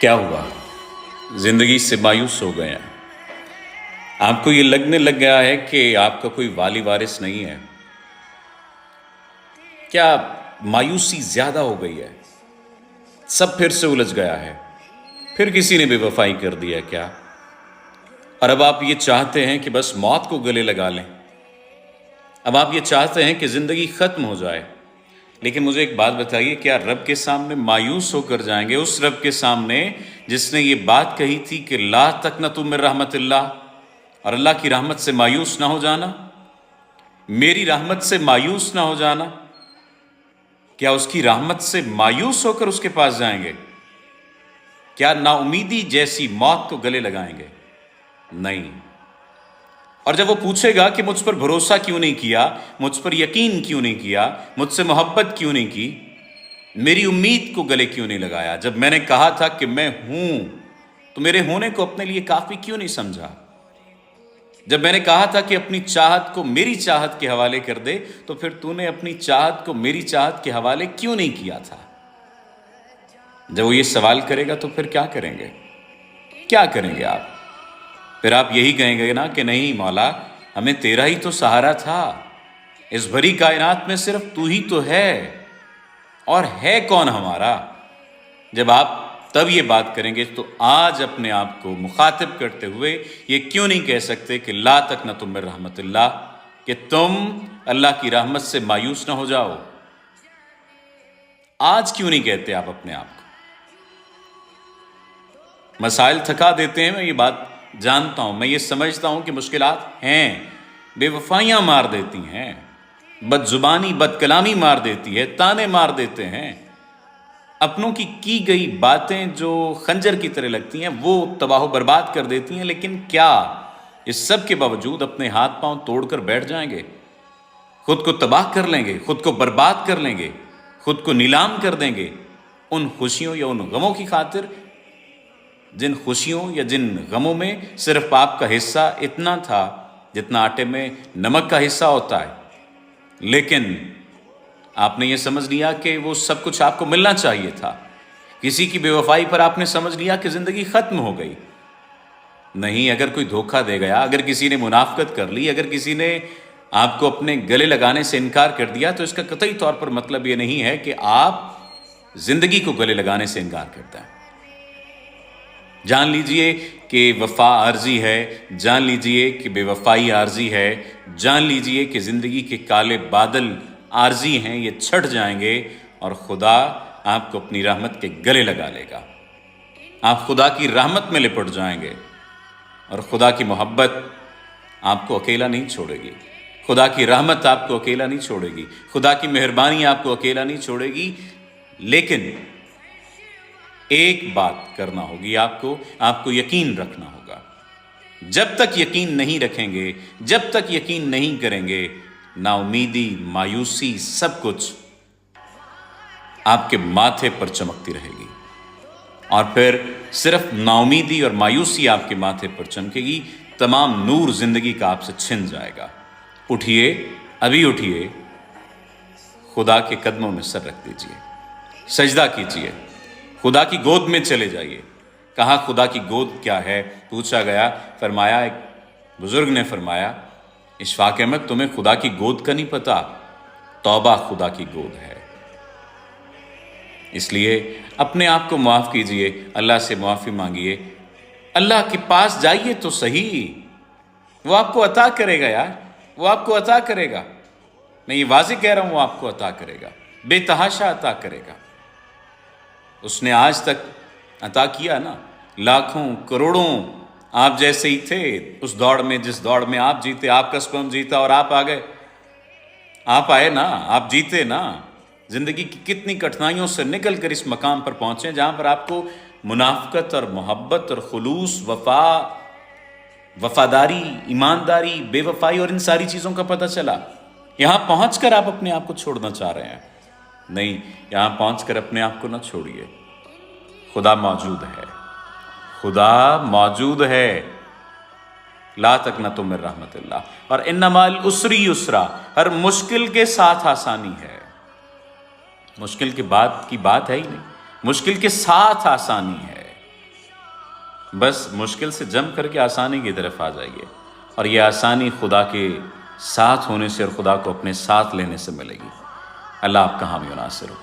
क्या हुआ? जिंदगी से मायूस हो गए हैं? आपको ये लगने लग गया है कि आपका कोई वाली वारिस नहीं है? क्या मायूसी ज्यादा हो गई है? सब फिर से उलझ गया है? फिर किसी ने बेवफाई कर दिया क्या? और अब आप ये चाहते हैं कि बस मौत को गले लगा लें? अब आप ये चाहते हैं कि जिंदगी खत्म हो जाए? लेकिन मुझे एक बात बताइए, क्या रब के सामने मायूस होकर जाएंगे? उस रब के सामने जिसने ये बात कही थी कि ला तक़नतु मिन रहमतिल्लाह, और अल्लाह की रहमत से मायूस ना हो जाना, मेरी रहमत से मायूस ना हो जाना। क्या उसकी रहमत से मायूस होकर उसके पास जाएंगे? क्या नाउमीदी जैसी मौत को गले लगाएंगे? नहीं। और जब वो पूछेगा कि मुझ पर भरोसा क्यों नहीं किया, मुझ पर यकीन क्यों नहीं किया, मुझसे मोहब्बत क्यों नहीं की, मेरी उम्मीद को गले क्यों नहीं लगाया, जब मैंने कहा था कि मैं हूं तो मेरे होने को अपने लिए काफी क्यों नहीं समझा, जब मैंने कहा था कि अपनी चाहत को मेरी चाहत के हवाले कर दे, तो फिर तूने अपनी चाहत को मेरी चाहत के हवाले क्यों नहीं किया था? जब वो ये सवाल करेगा तो फिर क्या करेंगे? क्या करेंगे आप? फिर आप यही कहेंगे ना कि नहीं मौला, हमें तेरा ही तो सहारा था, इस भरी कायनात में सिर्फ तू ही तो है, और है कौन हमारा? जब आप तब ये बात करेंगे तो आज अपने आप को मुखातिब करते हुए ये क्यों नहीं कह सकते कि ला तक़नतु मिन रहमतिल्लाह, कि तुम अल्लाह की रहमत से मायूस ना हो जाओ? आज क्यों नहीं कहते आप अपने आप को? मसाइल थका देते हैं, मैं ये बात जानता हूं, मैं ये समझता हूं कि मुश्किलात हैं, बेवफाइयां मार देती हैं, बदजुबानी बदकलामी मार देती है, ताने मार देते हैं, अपनों की गई बातें जो खंजर की तरह लगती हैं वो तबाह बर्बाद कर देती हैं। लेकिन क्या इस सब के बावजूद अपने हाथ पांव तोड़कर बैठ जाएंगे? खुद को तबाह कर लेंगे, खुद को बर्बाद कर लेंगे, खुद को नीलाम कर देंगे उन खुशियों या उन गमों की खातिर, जिन खुशियों या जिन गमों में सिर्फ आपका हिस्सा इतना था जितना आटे में नमक का हिस्सा होता है, लेकिन आपने ये समझ लिया कि वो सब कुछ आपको मिलना चाहिए था। किसी की बेवफाई पर आपने समझ लिया कि जिंदगी खत्म हो गई। नहीं, अगर कोई धोखा दे गया, अगर किसी ने मुनाफकत कर ली, अगर किसी ने आपको अपने गले लगाने से इनकार कर दिया, तो इसका कतई तौर पर मतलब ये नहीं है कि आप जिंदगी को गले लगाने से इनकार करते हैं। जान लीजिए कि वफा आर्जी है, जान लीजिए कि बेवफाई आर्जी है, जान लीजिए कि जिंदगी के काले बादल आर्जी हैं, ये छट जाएंगे और खुदा आपको अपनी रहमत के गले लगा लेगा। आप खुदा की रहमत में लिपट जाएंगे और खुदा की मोहब्बत आपको अकेला नहीं छोड़ेगी, खुदा की रहमत आपको अकेला नहीं छोड़ेगी, खुदा की मेहरबानी आपको अकेला नहीं छोड़ेगी। लेकिन एक बात करना होगी आपको यकीन रखना होगा। जब तक यकीन नहीं रखेंगे, जब तक यकीन नहीं करेंगे, नाउमीदी, मायूसी, सब कुछ आपके माथे पर चमकती रहेगी। और फिर सिर्फ नाउमीदी और मायूसी आपके माथे पर चमकेगी, तमाम नूर जिंदगी का आपसे छिन जाएगा। उठिए, अभी उठिए, खुदा के कदमों में सर रख दीजिए, सजदा कीजिए, खुदा की गोद में चले जाइए। कहा खुदा की गोद क्या है पूछा गया, फरमाया, एक बुजुर्ग ने फरमाया, इशफाक अहमद, तुम्हें खुदा की गोद का नहीं पता, तौबा खुदा की गोद है। इसलिए अपने आप को माफ़ कीजिए, अल्लाह से माफ़ी मांगिए, अल्लाह के पास जाइए तो सही, वो आपको अता करेगा यार, वो आपको अता करेगा। मैं ये वाज़िह कह रहा हूँ, वो आपको अता करेगा, बेतहाशा अता करेगा। उसने आज तक अता किया ना, लाखों करोड़ों आप जैसे ही थे उस दौड़ में, जिस दौड़ में आप जीते, आपका स्पर्म जीता और आप आ गए, आप आए ना, आप जीते ना। जिंदगी की कितनी कठिनाइयों से निकल कर इस मकाम पर पहुंचे जहां पर आपको मुनाफकत और मोहब्बत और खुलूस, वफा, वफादारी, ईमानदारी, बेवफाई और इन सारी चीज़ों का पता चला। यहां पहुंचकर आप अपने आप को छोड़ना चाह रहे हैं? नहीं, यहां पहुंचकर अपने आप को ना छोड़िए। खुदा मौजूद है, खुदा मौजूद है। ला तक़नतु मिन रहमतिल्लाह, और इन्नमल उसरी युसरा, हर मुश्किल के साथ आसानी है। मुश्किल के बाद की बात है ही नहीं, मुश्किल के साथ आसानी है। بس مشکل سے جم کر کے آسانی کی طرف آ جائیے، اور یہ آسانی خدا کے ساتھ ہونے سے اور خدا کو اپنے ساتھ لینے سے ملے گی۔ اللہ آپ کا حامی و ناصر ہو۔